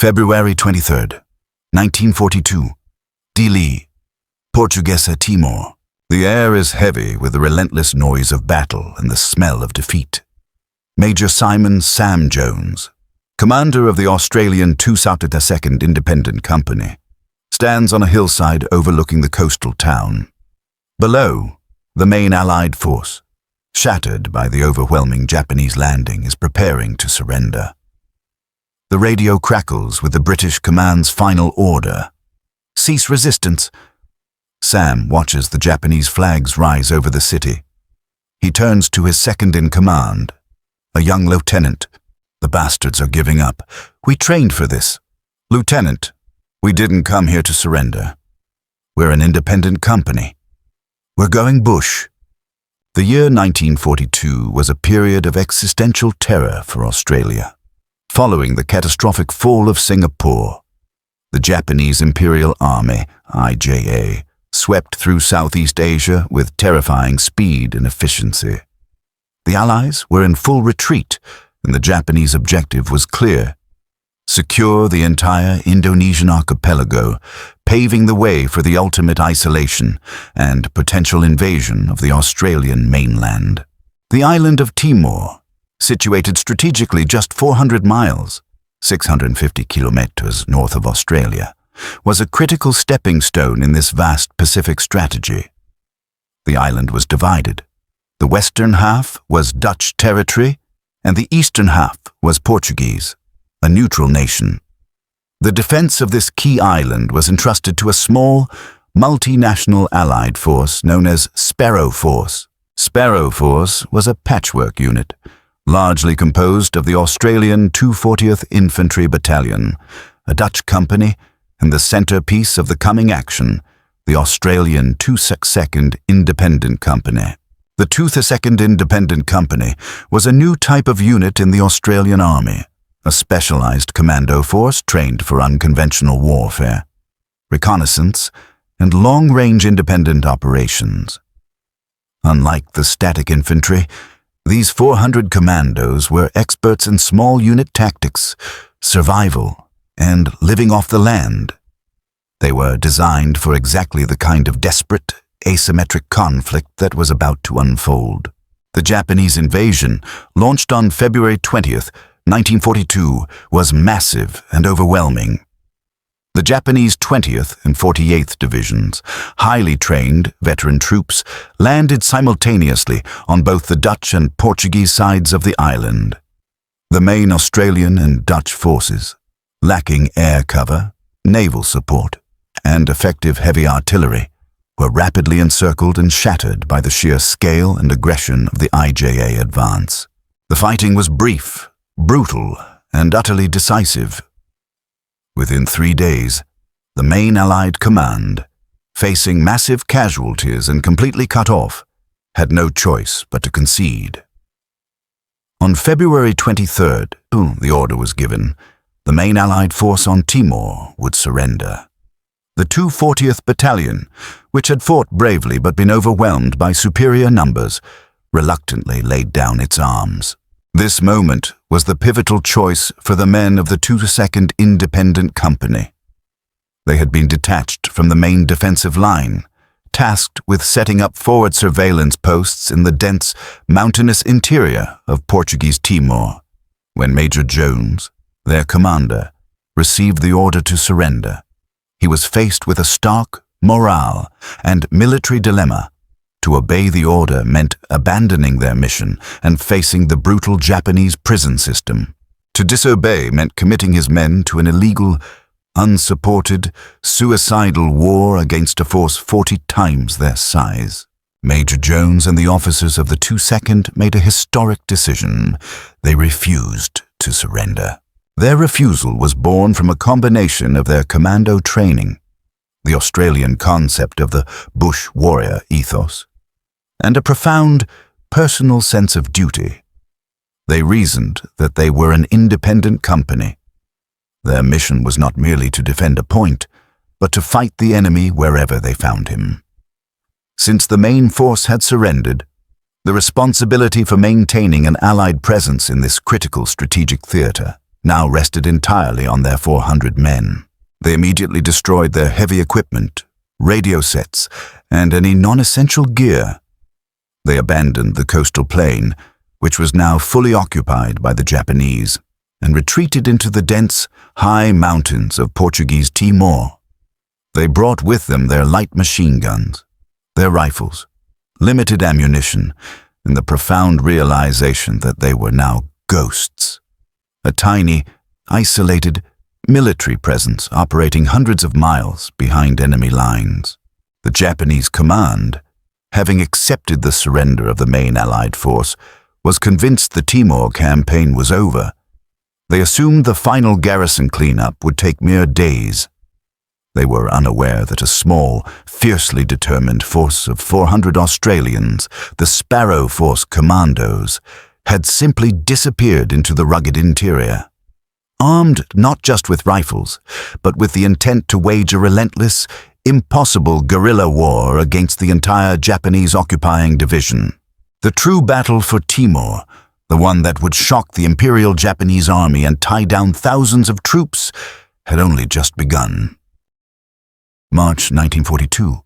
February 23rd, 1942. Dili, Portuguesa Timor. The air is heavy with the relentless noise of battle and the smell of defeat. Major Simon Sam Jones, commander of the Australian 272nd Independent Company, stands on a hillside overlooking the coastal town. Below, the main Allied force, shattered by the overwhelming Japanese landing, is preparing to surrender. The radio crackles with the British command's final order. Cease resistance. Sam watches the Japanese flags rise over the city. He turns to his second-in-command, a young lieutenant. The bastards are giving up. We trained for this. Lieutenant, we didn't come here to surrender. We're an independent company. We're going bush. The year 1942 was a period of existential terror for Australia. Following the catastrophic fall of Singapore, the Japanese Imperial Army, IJA, swept through Southeast Asia with terrifying speed and efficiency. The Allies were in full retreat, and the Japanese objective was clear: secure the entire Indonesian archipelago, paving the way for the ultimate isolation and potential invasion of the Australian mainland. The island of Timor, situated strategically just 400 miles, 650 kilometers north of Australia, was a critical stepping stone in this vast Pacific strategy. The island was divided. The western half was Dutch territory, and the eastern half was Portuguese, a neutral nation. The defense of this key island was entrusted to a small, multinational Allied force known as Sparrow Force. Sparrow Force was a patchwork unit, largely composed of the Australian 240th Infantry Battalion, a Dutch company, and the centerpiece of the coming action, the Australian 262nd Independent Company. The 262nd Independent Company was a new type of unit in the Australian Army, a specialized commando force trained for unconventional warfare, reconnaissance, and long-range independent operations. Unlike the static infantry, these 400 commandos were experts in small unit tactics, survival, and living off the land. They were designed for exactly the kind of desperate, asymmetric conflict that was about to unfold. The Japanese invasion, launched on February 20th, 1942, was massive and overwhelming. The Japanese 20th and 48th Divisions, highly trained veteran troops, landed simultaneously on both the Dutch and Portuguese sides of the island. The main Australian and Dutch forces, lacking air cover, naval support, and effective heavy artillery, were rapidly encircled and shattered by the sheer scale and aggression of the IJA advance. The fighting was brief, brutal, and utterly decisive. Within 3 days, the main Allied command, facing massive casualties and completely cut off, had no choice but to concede. On February 23rd, the order was given, the main Allied force on Timor would surrender. The 240th Battalion, which had fought bravely but been overwhelmed by superior numbers, reluctantly laid down its arms. This moment was the pivotal choice for the men of the 202nd Independent Company. They had been detached from the main defensive line, tasked with setting up forward surveillance posts in the dense, mountainous interior of Portuguese Timor, when Major Jones, their commander, received the order to surrender. He was faced with a stark moral and military dilemma. To obey the order meant abandoning their mission and facing the brutal Japanese prison system. To disobey meant committing his men to an illegal, unsupported, suicidal war against a force 40 times their size. Major Jones and the officers of the 202nd made a historic decision. They refused to surrender. Their refusal was born from a combination of their commando training, the Australian concept of the bush warrior ethos, and a profound personal sense of duty. They reasoned that they were an independent company. Their mission was not merely to defend a point, but to fight the enemy wherever they found him. Since the main force had surrendered, the responsibility for maintaining an Allied presence in this critical strategic theater now rested entirely on their 400 men. They immediately destroyed their heavy equipment, radio sets, and any non-essential gear. They abandoned the coastal plain, which was now fully occupied by the Japanese, and retreated into the dense, high mountains of Portuguese Timor. They brought with them their light machine guns, their rifles, limited ammunition, and the profound realization that they were now ghosts. A tiny, isolated, military presence operating hundreds of miles behind enemy lines. The Japanese command, having accepted the surrender of the main Allied force, was convinced the Timor campaign was over. They assumed the final garrison cleanup would take mere days. They were unaware that a small, fiercely determined force of 400 Australians, the Sparrow Force Commandos, had simply disappeared into the rugged interior. Armed not just with rifles, but with the intent to wage a relentless, impossible guerrilla war against the entire Japanese occupying division. The true battle for Timor, the one that would shock the Imperial Japanese Army and tie down thousands of troops, had only just begun. March 1942,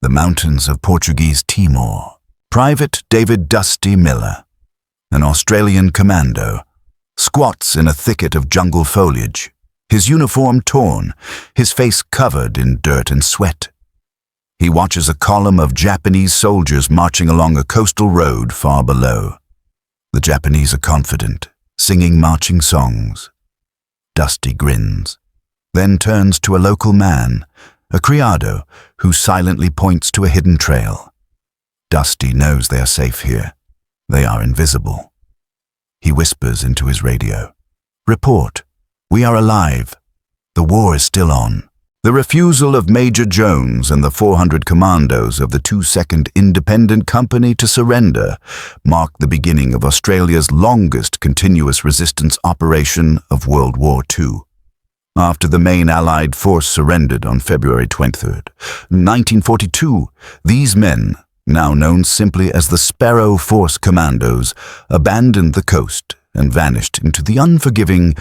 the mountains of Portuguese Timor. Private David Dusty Miller, an Australian commando, squats in a thicket of jungle foliage, his uniform torn, his face covered in dirt and sweat. He watches a column of Japanese soldiers marching along a coastal road far below. The Japanese are confident, singing marching songs. Dusty grins, then turns to a local man, a criado, who silently points to a hidden trail. Dusty knows they are safe here. They are invisible. He whispers into his radio. "Report. We are alive. The war is still on." The refusal of Major Jones and the 400 commandos of the 22nd Independent Company to surrender marked the beginning of Australia's longest continuous resistance operation of World War II. After the main Allied force surrendered on February 23, 1942, these men, now known simply as the Sparrow Force Commandos, abandoned the coast and vanished into the unforgiving,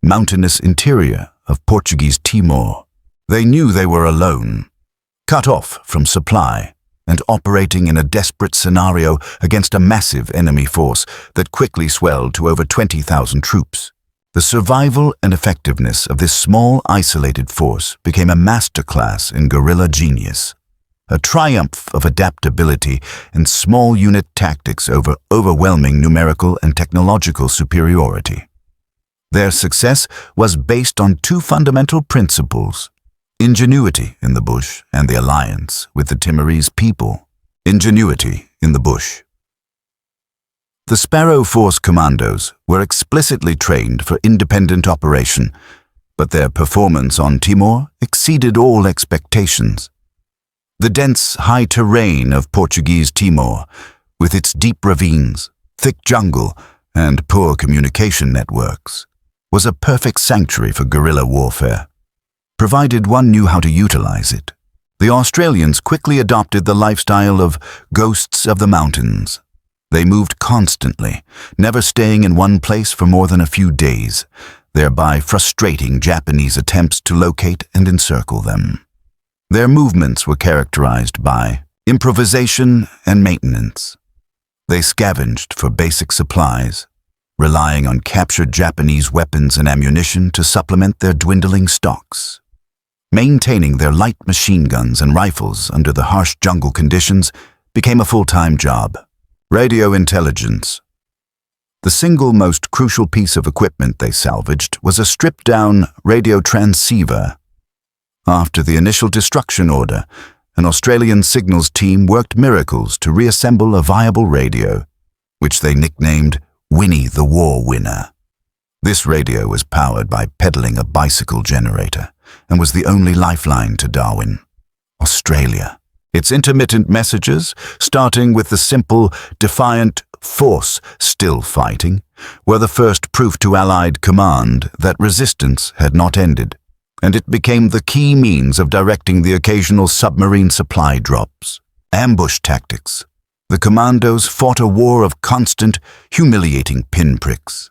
mountainous interior of Portuguese Timor. They knew they were alone, cut off from supply, and operating in a desperate scenario against a massive enemy force that quickly swelled to over 20,000 troops. The survival and effectiveness of this small, isolated force became a masterclass in guerrilla genius, a triumph of adaptability and small unit tactics over overwhelming numerical and technological superiority. Their success was based on two fundamental principles: ingenuity in the bush and the alliance with the Timorese people. Ingenuity in the bush. The Sparrow Force Commandos were explicitly trained for independent operation, but their performance on Timor exceeded all expectations. The dense, high terrain of Portuguese Timor, with its deep ravines, thick jungle, and poor communication networks, was a perfect sanctuary for guerrilla warfare, provided one knew how to utilize it. The Australians quickly adopted the lifestyle of ghosts of the mountains. They moved constantly, never staying in one place for more than a few days, thereby frustrating Japanese attempts to locate and encircle them. Their movements were characterized by improvisation and maintenance. They scavenged for basic supplies, relying on captured Japanese weapons and ammunition to supplement their dwindling stocks. Maintaining their light machine guns and rifles under the harsh jungle conditions became a full-time job. Radio intelligence. The single most crucial piece of equipment they salvaged was a stripped-down radio transceiver. After the initial destruction order, an Australian signals team worked miracles to reassemble a viable radio, which they nicknamed Winnie the War Winner. This radio was powered by pedaling a bicycle generator and was the only lifeline to Darwin, Australia. Its intermittent messages, starting with the simple, defiant "Force still fighting," were the first proof to Allied command that resistance had not ended, and it became the key means of directing the occasional submarine supply drops. Ambush tactics. The Commandos fought a war of constant, humiliating pinpricks.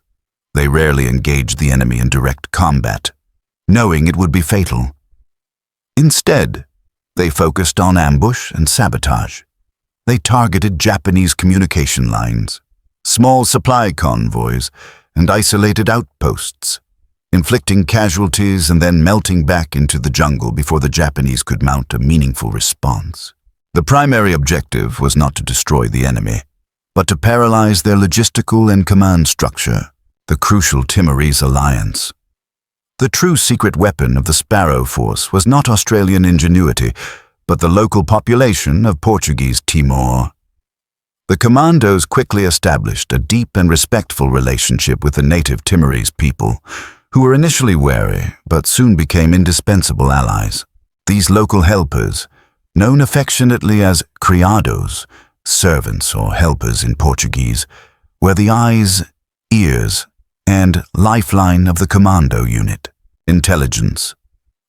They rarely engaged the enemy in direct combat, knowing it would be fatal. Instead, they focused on ambush and sabotage. They targeted Japanese communication lines, small supply convoys, and isolated outposts, inflicting casualties and then melting back into the jungle before the Japanese could mount a meaningful response. The primary objective was not to destroy the enemy, but to paralyze their logistical and command structure, the crucial Timorese alliance. The true secret weapon of the Sparrow Force was not Australian ingenuity, but the local population of Portuguese Timor. The Commandos quickly established a deep and respectful relationship with the native Timorese people, who were initially wary but soon became indispensable allies. These local helpers, known affectionately as criados, servants or helpers in Portuguese, were the eyes, ears, and lifeline of the commando unit. Intelligence.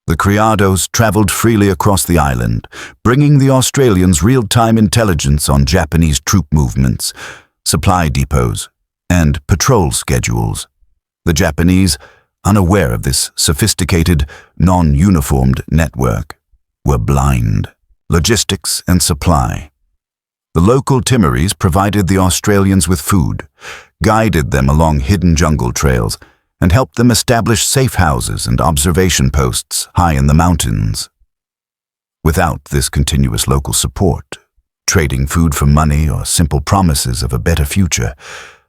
The criados traveled freely across the island, bringing the Australians real-time intelligence on Japanese troop movements, supply depots, and patrol schedules. The Japanese, unaware of this sophisticated, non-uniformed network, were blind. Logistics and supply. The local Timorese provided the Australians with food, guided them along hidden jungle trails, and helped them establish safe houses and observation posts high in the mountains. Without this continuous local support, trading food for money or simple promises of a better future,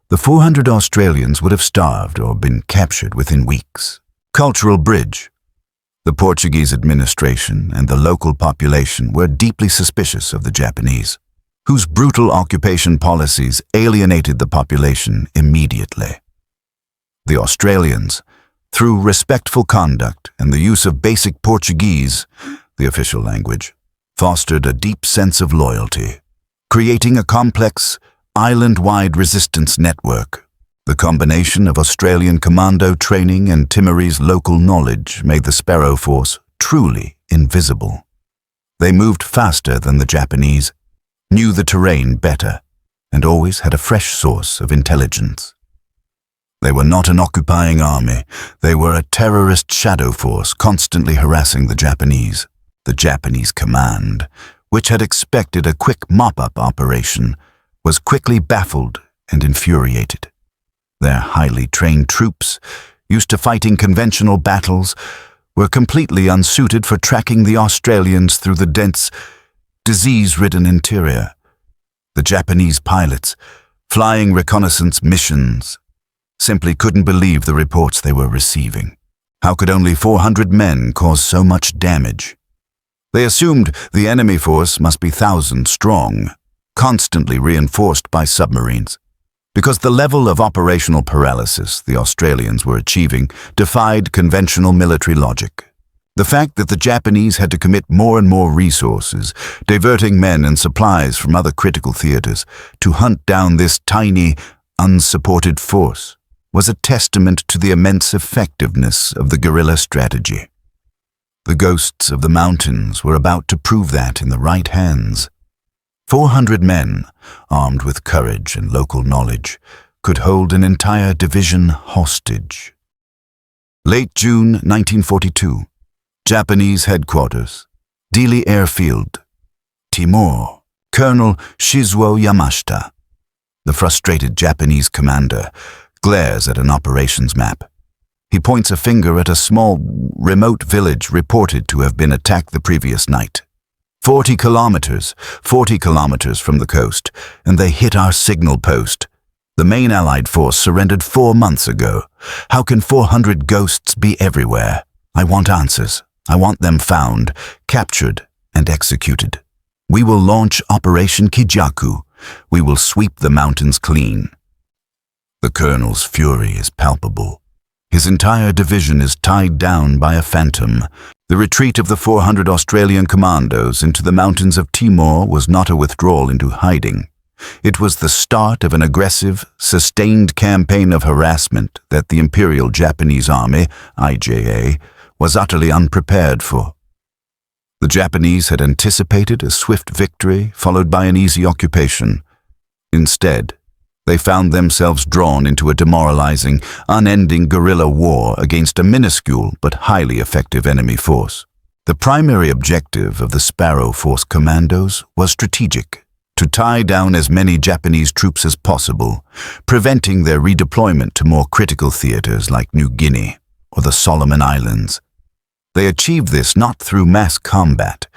the 400 Australians would have starved or been captured within weeks. Cultural bridge. The Portuguese administration and the local population were deeply suspicious of the Japanese, whose brutal occupation policies alienated the population immediately. The Australians, through respectful conduct and the use of basic Portuguese, the official language, fostered a deep sense of loyalty, creating a complex, island-wide resistance network. The combination of Australian commando training and Timorese local knowledge made the Sparrow Force truly invisible. They moved faster than the Japanese, knew the terrain better, and always had a fresh source of intelligence. They were not an occupying army. They were a terrorist shadow force constantly harassing the Japanese. The Japanese command, which had expected a quick mop-up operation, was quickly baffled and infuriated. Their highly trained troops, used to fighting conventional battles, were completely unsuited for tracking the Australians through the dense, disease-ridden interior. The Japanese pilots, flying reconnaissance missions, simply couldn't believe the reports they were receiving. How could only 400 men cause so much damage? They assumed the enemy force must be thousands strong, constantly reinforced by submarines, because the level of operational paralysis the Australians were achieving defied conventional military logic. The fact that the Japanese had to commit more and more resources, diverting men and supplies from other critical theaters, to hunt down this tiny, unsupported force, was a testament to the immense effectiveness of the guerrilla strategy. The ghosts of the mountains were about to prove that in the right hands. 400 men, armed with courage and local knowledge, could hold an entire division hostage. Late June 1942, Japanese headquarters, Dili Airfield, Timor, Colonel Shizuo Yamashita, the frustrated Japanese commander, glares at an operations map. He points a finger at a small, remote village reported to have been attacked the previous night. 40 kilometers from the coast, and they hit our signal post. The main Allied force surrendered 4 months ago. How can 400 ghosts be everywhere? I want answers. I want them found, captured, and executed. We will launch Operation Kijaku. We will sweep the mountains clean. The colonel's fury is palpable. His entire division is tied down by a phantom. The retreat of the 400 Australian commandos into the mountains of Timor was not a withdrawal into hiding. It was the start of an aggressive, sustained campaign of harassment that the Imperial Japanese Army, IJA, was utterly unprepared for. The Japanese had anticipated a swift victory followed by an easy occupation. Instead, They found themselves drawn into a demoralizing, unending guerrilla war against a minuscule but highly effective enemy force. The primary objective of the Sparrow Force Commandos was strategic: to tie down as many Japanese troops as possible, preventing their redeployment to more critical theaters like New Guinea or the Solomon Islands. They achieved this not through mass combat,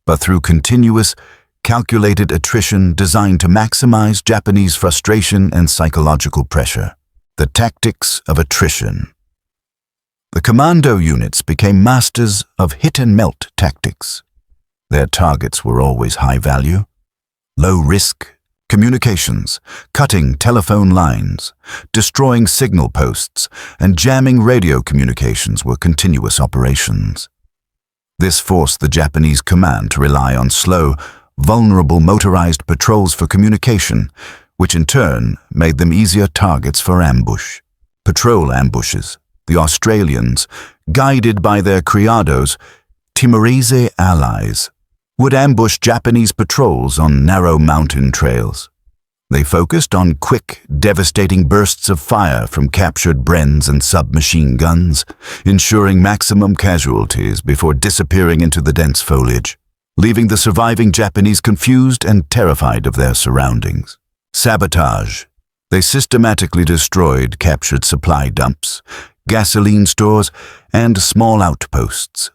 but through continuous, calculated attrition designed to maximize Japanese frustration and psychological pressure. The tactics of attrition. The commando units became masters of hit-and-melt tactics. Their targets were always high-value, low-risk communications, cutting telephone lines, destroying signal posts, and jamming radio communications were continuous operations. This forced the Japanese command to rely on slow, vulnerable motorized patrols for communication, which in turn made them easier targets for ambush. Patrol ambushes. The Australians, guided by their criados, Timorese allies, would ambush Japanese patrols on narrow mountain trails. They focused on quick, devastating bursts of fire from captured Brens and submachine guns, ensuring maximum casualties before disappearing into the dense foliage, leaving the surviving Japanese confused and terrified of their surroundings. Sabotage. They systematically destroyed captured supply dumps, gasoline stores, and small outposts.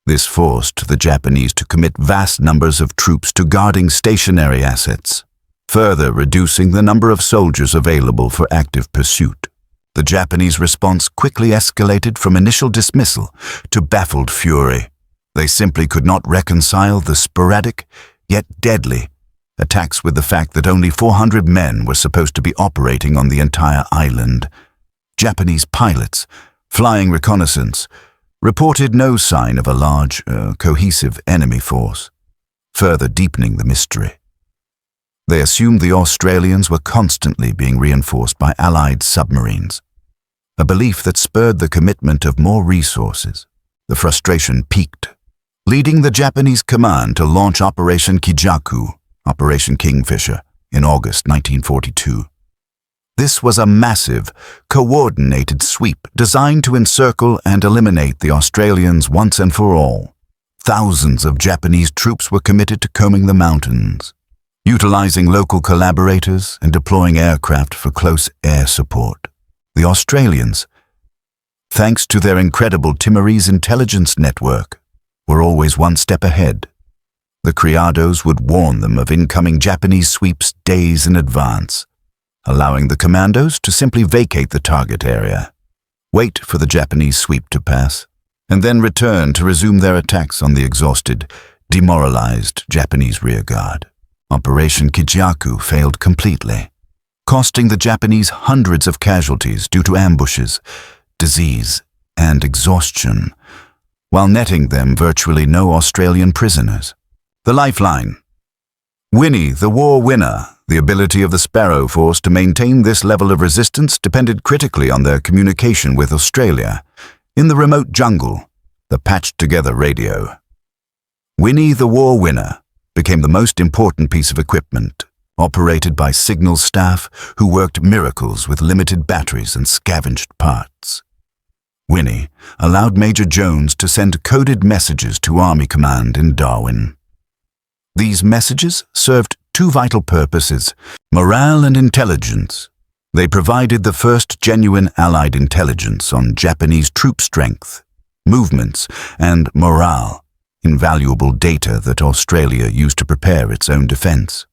This forced the Japanese to commit vast numbers of troops to guarding stationary assets, further reducing the number of soldiers available for active pursuit. The Japanese response quickly escalated from initial dismissal to baffled fury. They simply could not reconcile the sporadic, yet deadly, attacks with the fact that only 400 men were supposed to be operating on the entire island. Japanese pilots, flying reconnaissance, reported no sign of a large, cohesive enemy force, further deepening the mystery. They assumed the Australians were constantly being reinforced by Allied submarines, a belief that spurred the commitment of more resources. The frustration peaked, leading the Japanese command to launch Operation Kijaku, Operation Kingfisher, in August 1942. This was a massive, coordinated sweep designed to encircle and eliminate the Australians once and for all. Thousands of Japanese troops were committed to combing the mountains, utilizing local collaborators and deploying aircraft for close air support. The Australians, thanks to their incredible Timorese intelligence network, were always one step ahead. The criados would warn them of incoming Japanese sweeps days in advance, allowing the commandos to simply vacate the target area, wait for the Japanese sweep to pass, and then return to resume their attacks on the exhausted, demoralized Japanese rearguard. Operation Kijaku failed completely, costing the Japanese hundreds of casualties due to ambushes, disease, and exhaustion, while netting them virtually no Australian prisoners. The lifeline. WWII, the war winner. The ability of the Sparrow Force to maintain this level of resistance depended critically on their communication with Australia. In the remote jungle, the patched-together radio. WWII, the war winner, became the most important piece of equipment, operated by signal staff who worked miracles with limited batteries and scavenged parts. WWII allowed Major Jones to send coded messages to Army Command in Darwin. These messages served two vital purposes: morale and intelligence. They provided the first genuine Allied intelligence on Japanese troop strength, movements, and morale, invaluable data that Australia used to prepare its own defense.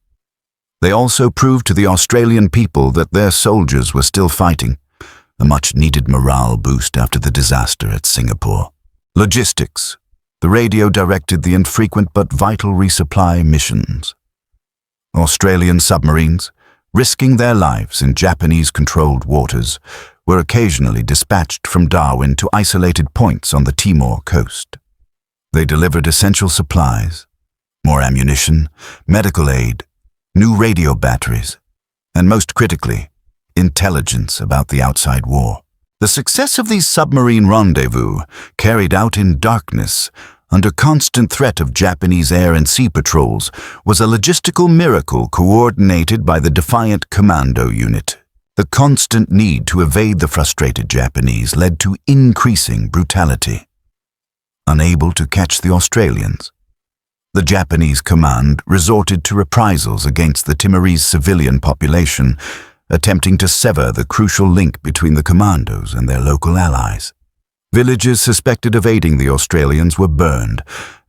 They also proved to the Australian people that their soldiers were still fighting, a much-needed morale boost after the disaster at Singapore. Logistics. The radio directed the infrequent but vital resupply missions. Australian submarines, risking their lives in Japanese-controlled waters, were occasionally dispatched from Darwin to isolated points on the Timor coast. They delivered essential supplies, more ammunition, medical aid, new radio batteries, and most critically, intelligence about the outside war. The success of these submarine rendezvous, carried out in darkness, under constant threat of Japanese air and sea patrols, was a logistical miracle coordinated by the defiant commando unit. The constant need to evade the frustrated Japanese led to increasing brutality. Unable to catch the Australians, the Japanese command resorted to reprisals against the Timorese civilian population, attempting to sever the crucial link between the Commandos and their local allies. Villages suspected of aiding the Australians were burned,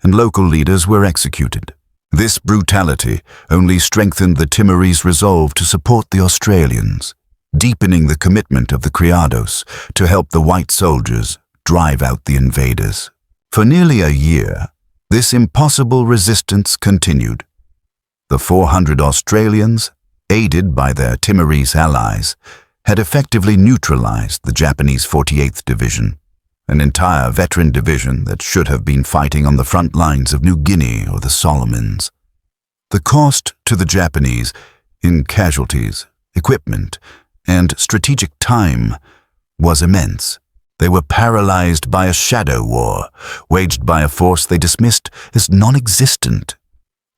and local leaders were executed. This brutality only strengthened the Timorese resolve to support the Australians, deepening the commitment of the Commandos to help the white soldiers drive out the invaders. For nearly a year, this impossible resistance continued. The 400 Australians, aided by their Timorese allies, had effectively neutralized the Japanese 48th Division, an entire veteran division that should have been fighting on the front lines of New Guinea or the Solomons. The cost to the Japanese in casualties, equipment, and strategic time was immense. They were paralyzed by a shadow war, waged by a force they dismissed as non-existent,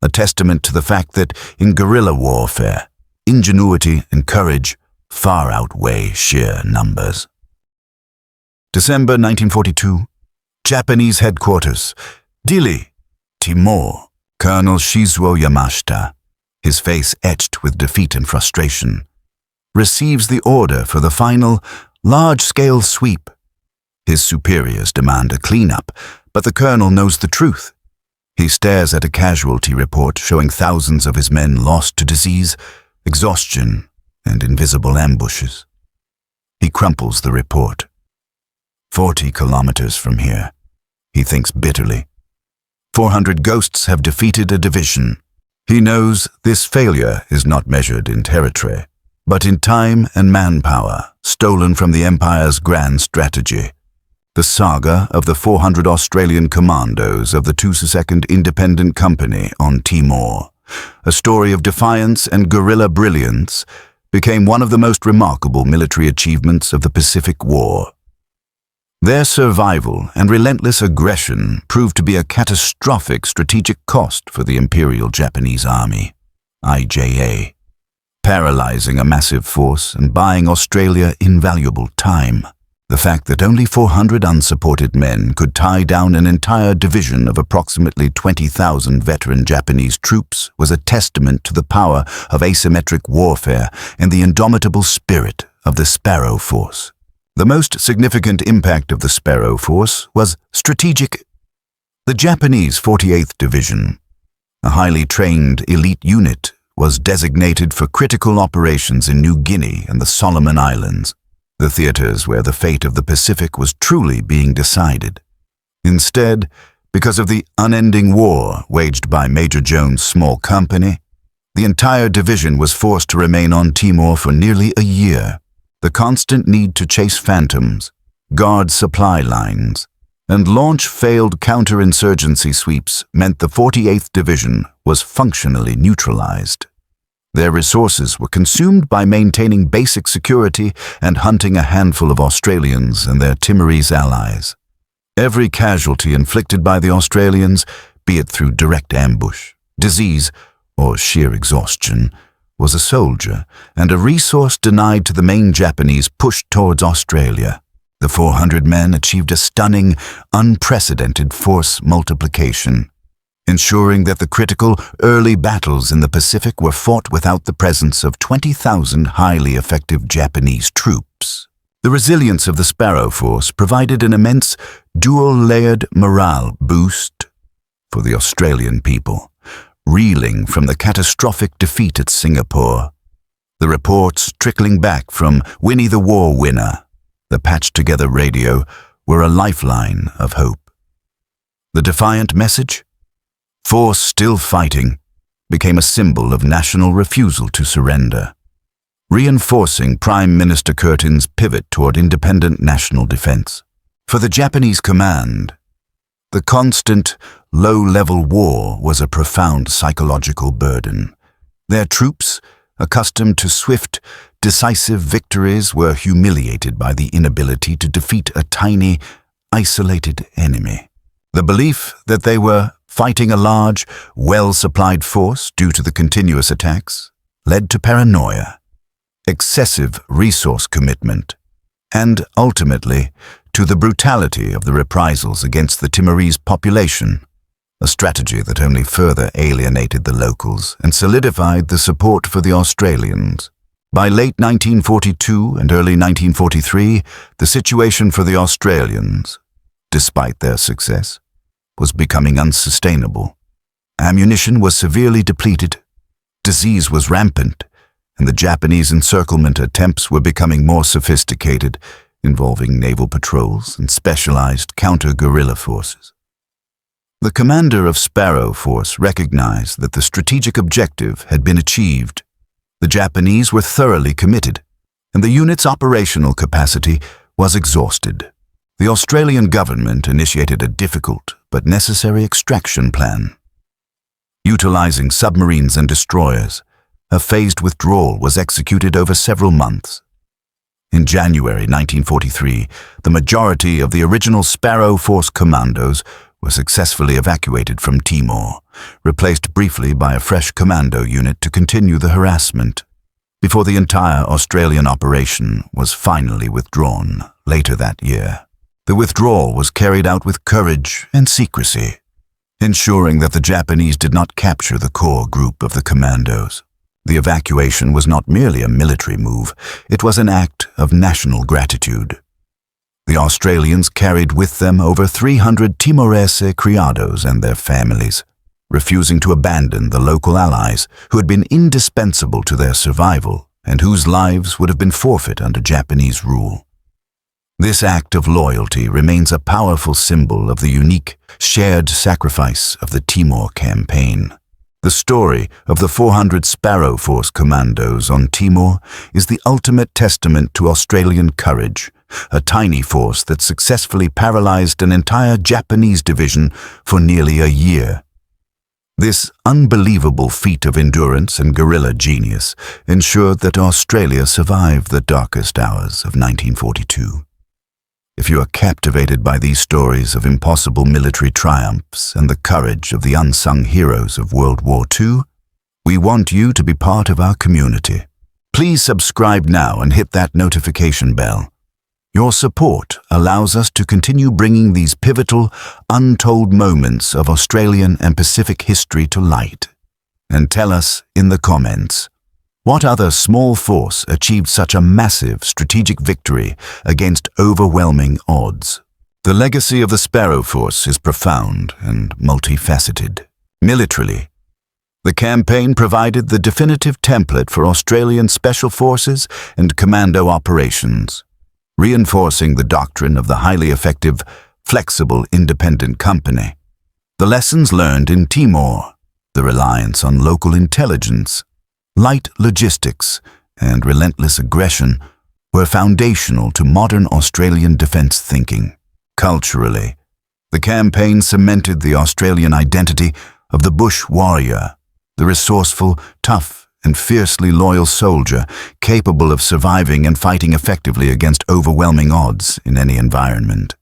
a testament to the fact that in guerrilla warfare, ingenuity and courage far outweigh sheer numbers. December 1942, Japanese headquarters, Dili, Timor. Colonel Shizuo Yamashita, his face etched with defeat and frustration, receives the order for the final, large-scale sweep. His superiors demand a cleanup, but the colonel knows the truth. He stares at a casualty report showing thousands of his men lost to disease, exhaustion, and invisible ambushes. He crumples the report. 40 kilometers from here, he thinks bitterly. 400 ghosts have defeated a division. He knows this failure is not measured in territory, but in time and manpower stolen from the Empire's grand strategy. The saga of the 400 Australian Commandos of the 22nd Independent Company on Timor, a story of defiance and guerrilla brilliance, became one of the most remarkable military achievements of the Pacific War. Their survival and relentless aggression proved to be a catastrophic strategic cost for the Imperial Japanese Army, IJA, paralyzing a massive force and buying Australia invaluable time. The fact that only 400 unsupported men could tie down an entire division of approximately 20,000 veteran Japanese troops was a testament to the power of asymmetric warfare and the indomitable spirit of the Sparrow Force. The most significant impact of the Sparrow Force was strategic. The Japanese 48th Division, a highly trained elite unit, was designated for critical operations in New Guinea and the Solomon Islands, the theaters where the fate of the Pacific was truly being decided. Instead, because of the unending war waged by Major Jones' small company, the entire division was forced to remain on Timor for nearly a year. The constant need to chase phantoms, guard supply lines, and launch failed counterinsurgency sweeps meant the 48th Division was functionally neutralized. Their resources were consumed by maintaining basic security and hunting a handful of Australians and their Timorese allies. Every casualty inflicted by the Australians, be it through direct ambush, disease, or sheer exhaustion, was a soldier and a resource denied to the main Japanese push towards Australia. The 400 men achieved a stunning, unprecedented force multiplication, ensuring that the critical early battles in the Pacific were fought without the presence of 20,000 highly effective Japanese troops. The resilience of the Sparrow Force provided an immense dual-layered morale boost for the Australian people, reeling from the catastrophic defeat at Singapore. The reports trickling back from Winnie the War Winner, the patched-together radio, were a lifeline of hope. The defiant message? Force still fighting became a symbol of national refusal to surrender, reinforcing Prime Minister Curtin's pivot toward independent national defense. For the Japanese command, the constant, low-level war was a profound psychological burden. Their troops, accustomed to swift, decisive victories, were humiliated by the inability to defeat a tiny, isolated enemy. The belief that they were fighting a large, well-supplied force due to the continuous attacks led to paranoia, excessive resource commitment, and ultimately to the brutality of the reprisals against the Timorese population, a strategy that only further alienated the locals and solidified the support for the Australians. By late 1942 and early 1943, the situation for the Australians, despite their success, was becoming unsustainable. Ammunition was severely depleted, disease was rampant, and the Japanese encirclement attempts were becoming more sophisticated, involving naval patrols and specialized counter-guerrilla forces. The commander of Sparrow Force recognized that the strategic objective had been achieved. The Japanese were thoroughly committed, and the unit's operational capacity was exhausted. The Australian government initiated a difficult but necessary extraction plan. Utilizing submarines and destroyers, a phased withdrawal was executed over several months. In January 1943, the majority of the original Sparrow Force Commandos were successfully evacuated from Timor, replaced briefly by a fresh commando unit to continue the harassment, before the entire Australian operation was finally withdrawn later that year. The withdrawal was carried out with courage and secrecy, ensuring that the Japanese did not capture the core group of the Commandos. The evacuation was not merely a military move, it was an act of national gratitude. The Australians carried with them over 300 Timorese criados and their families, refusing to abandon the local allies who had been indispensable to their survival and whose lives would have been forfeit under Japanese rule. This act of loyalty remains a powerful symbol of the unique, shared sacrifice of the Timor campaign. The story of the 400 Sparrow Force Commandos on Timor is the ultimate testament to Australian courage, a tiny force that successfully paralyzed an entire Japanese division for nearly a year. This unbelievable feat of endurance and guerrilla genius ensured that Australia survived the darkest hours of 1942. If you are captivated by these stories of impossible military triumphs and the courage of the unsung heroes of World War II, we want you to be part of our community. Please subscribe now and hit that notification bell. Your support allows us to continue bringing these pivotal, untold moments of Australian and Pacific history to light. And tell us in the comments, what other small force achieved such a massive strategic victory against overwhelming odds? The legacy of the Sparrow Force is profound and multifaceted. Militarily, the campaign provided the definitive template for Australian Special Forces and Commando operations, reinforcing the doctrine of the highly effective, flexible, independent company. The lessons learned in Timor, the reliance on local intelligence, light logistics, and relentless aggression were foundational to modern Australian defence thinking. Culturally, the campaign cemented the Australian identity of the bush warrior, the resourceful, tough, and fiercely loyal soldier capable of surviving and fighting effectively against overwhelming odds in any environment.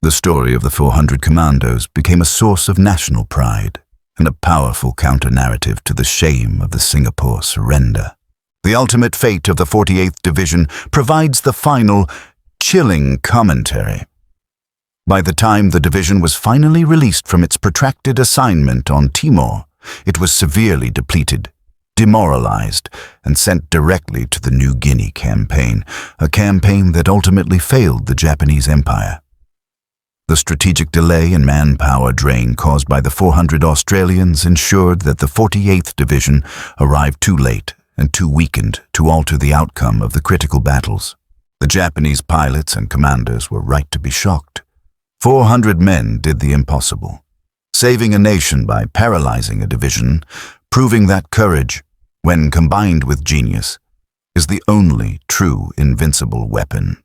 The story of the 400 Commandos became a source of national pride and a powerful counter-narrative to the shame of the Singapore surrender. The ultimate fate of the 48th Division provides the final, chilling commentary. By the time the division was finally released from its protracted assignment on Timor, it was severely depleted, demoralized, and sent directly to the New Guinea campaign, a campaign that ultimately failed the Japanese Empire. The strategic delay and manpower drain caused by the 400 Australians ensured that the 48th Division arrived too late and too weakened to alter the outcome of the critical battles. The Japanese pilots and commanders were right to be shocked. 400 men did the impossible, saving a nation by paralyzing a division, proving that courage, when combined with genius, is the only true invincible weapon.